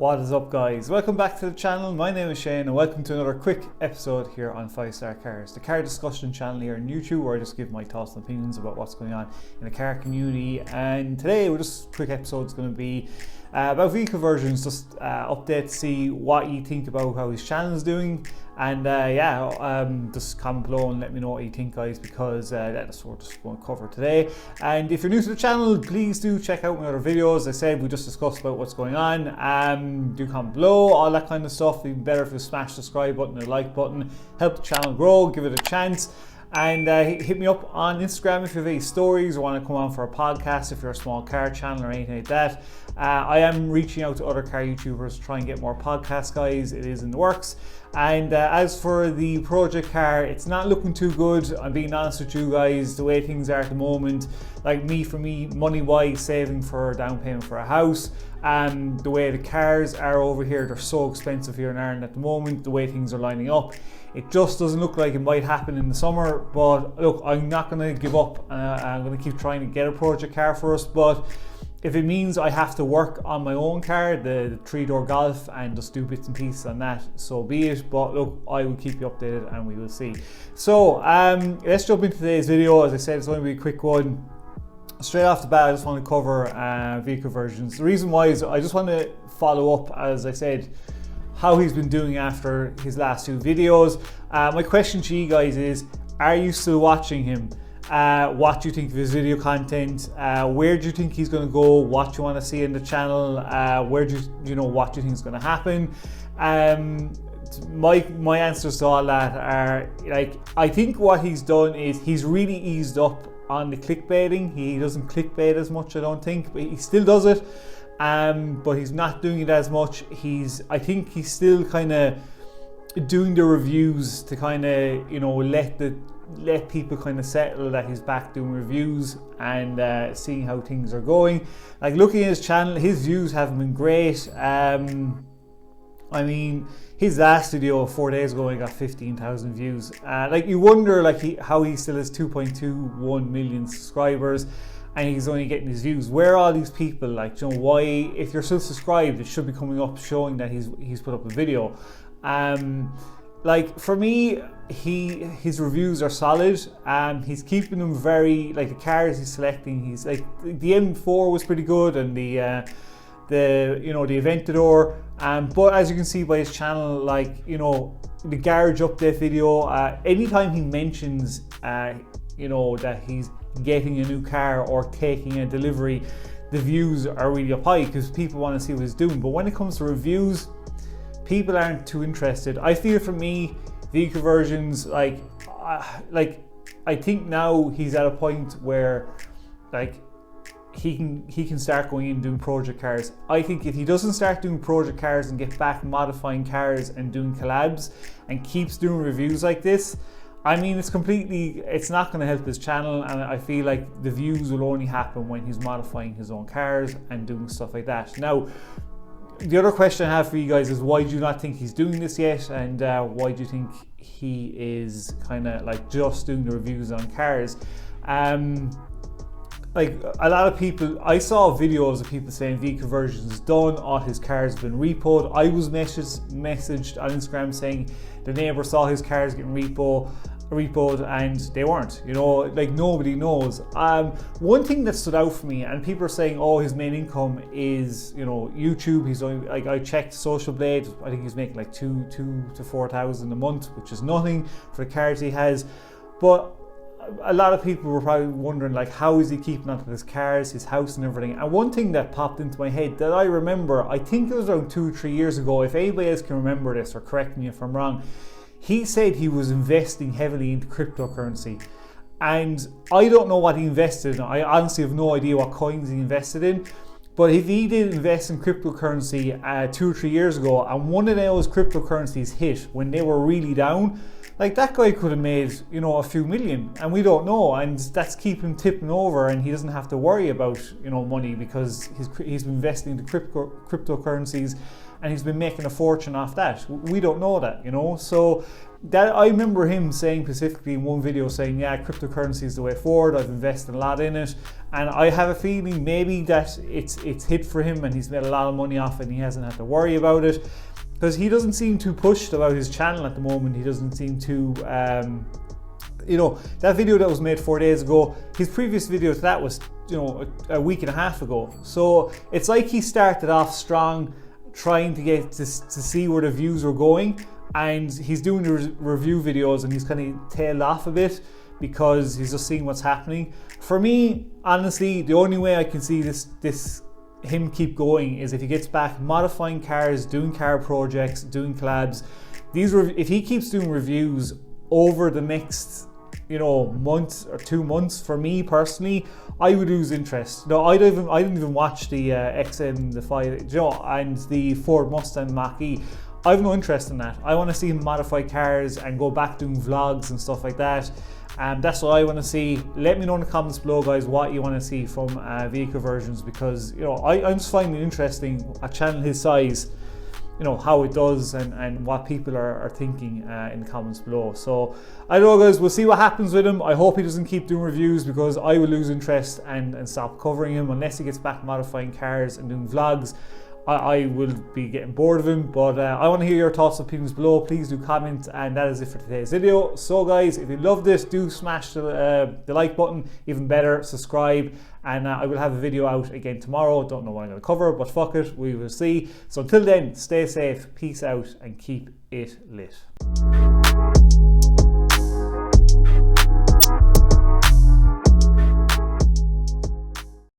What is up, guys? Welcome back to the channel. My name is Shane and welcome to another quick episode here on 5-Star Cars, the car discussion channel here on YouTube, where I just give my thoughts and opinions about what's going on in the car community. And today, this quick episode is going to be about vehicle versions, just update to see what you think about how his channel is doing, and just comment below and let me know what you think, guys, because that's what we're just going to cover today. And if you're new to the channel, please do check out my other videos. I said we just discussed about what's going on. Do comment below, all that kind of stuff. Even better if you smash the subscribe button or like button, help the channel grow, give it a chance. And hit me up on Instagram if you have any stories or want to come on for a podcast, if you're a small car channel or anything like that. I am reaching out to other car YouTubers to try and get more podcasts, guys. It is in the works. And as for the project car, it's not looking too good. I'm being honest with you guys, the way things are at the moment. Like for me, money-wise, saving for a down payment for a house, the way the cars are over here, they're so expensive here in Ireland at the moment, the way things are lining up. It just doesn't look like it might happen in the summer, but look, I'm not going to give up. I'm going to keep trying to get a project car for us, but if it means I have to work on my own car, the 3-door Golf, and just do bits and pieces on that, so be it. But look, I will keep you updated and we will see. So let's jump into today's video. As I said, it's going to be a quick one. Straight off the bat, I just want to cover vehicle versions. The reason why is I just want to follow up, as I said, how he's been doing after his last two videos. My question to you guys is, are you still watching him? What do you think of his video content? Where do you think he's going to go? What do you want to see in the channel? Where do you know what do you think is going to happen? My answers to all that are, like, I think what he's done is he's really eased up on the clickbaiting. He doesn't clickbait as much, I don't think, but he still does it. But he's not doing it as much. I think he's still kind of doing the reviews to kind of, you know, let people kind of settle that he's back doing reviews and seeing how things are going. Like, looking at his channel, his views haven't been great. I mean, his last video 4 days ago, he got 15,000 views. Like, you wonder how he still has 2.21 million subscribers and he's only getting his views. Where are all these people? Like, you know, why, if you're still subscribed, it should be coming up showing that he's put up a video. Like, for me, his reviews are solid. He's keeping them very, like, the cars he's selecting, he's like, the M4 was pretty good, and the Aventador. But as you can see by his channel, like, you know, the garage update video, anytime he mentions you know, that he's getting a new car or taking a delivery, the views are really up high because people want to see what he's doing. But when it comes to reviews, people aren't too interested. I feel, for me, vehicle versions, like I think now he's at a point where, like, he can start going in doing project cars. I think if he doesn't start doing project cars and get back modifying cars and doing collabs and keeps doing reviews like this, I mean, it's not going to help his channel, and I feel like the views will only happen when he's modifying his own cars and doing stuff like that. Now, the other question I have for you guys is, why do you not think he's doing this yet, and why do you think he is kind of like just doing the reviews on cars? Like, a lot of people, I saw videos of people saying vehicle versions is done, all his cars have been repoed. I was messaged on Instagram saying the neighbour saw his cars getting repoed and they weren't, you know, like, nobody knows. One thing that stood out for me, and people are saying, oh, his main income is, you know, YouTube. He's only, like, I checked Social Blade, I think he's making like 2,000 to 4,000 a month, which is nothing for the cars he has. But a lot of people were probably wondering, like, how is he keeping onto his cars, his house and everything. And one thing that popped into my head that I remember, I think it was around 2 or 3 years ago, if anybody else can remember this or correct me if I'm wrong, he said he was investing heavily into cryptocurrency. And I don't know what he invested in. I honestly have no idea what coins he invested in. But if he did invest in cryptocurrency 2 or 3 years ago, and one of those cryptocurrencies hit when they were really down, like, that guy could have made, you know, a few million, and we don't know, and that's keeping him tipping over, and he doesn't have to worry about, you know, money because he's investing into cryptocurrencies. and he's been making a fortune off that. We don't know that, you know. So that, I remember him saying specifically in one video, saying, yeah, cryptocurrency is the way forward, I've invested a lot in it, and I have a feeling maybe that it's hit for him and he's made a lot of money off it and he hasn't had to worry about it, because he doesn't seem too pushed about his channel at the moment. He doesn't seem too you know, that video that was made 4 days ago, his previous video to that was, you know, a week and a half ago. So it's like he started off strong, trying to get to see where the views were going, and he's doing the review videos and he's kind of tailed off a bit because he's just seeing what's happening. For me, honestly, the only way I can see him keep going is if he gets back modifying cars, doing car projects, doing collabs. If he keeps doing reviews over the next, you know, month or 2 months, for me personally, I would lose interest. No, I didn't even watch the XM, the 5, you know, and the Ford Mustang Mach-E. I have no interest in that. I want to see him modify cars and go back doing vlogs and stuff like that. That's what I want to see. Let me know in the comments below, guys, what you want to see from vehicle versions, because, you know, I'm just finding it interesting, a channel his size, you know, how it does and what people are thinking in the comments below. So I don't know, guys, we'll see what happens with him. I hope he doesn't keep doing reviews, because I will lose interest and stop covering him unless he gets back modifying cars and doing vlogs. I will be getting bored of him. But I want to hear your thoughts and opinions below. Please do comment, and that is it for today's video. So guys, if you love this, do smash the like button. Even better, subscribe, and I will have a video out again tomorrow. Don't know what I'm going to cover, but fuck it, we will see. So until then, stay safe, peace out, and keep it lit.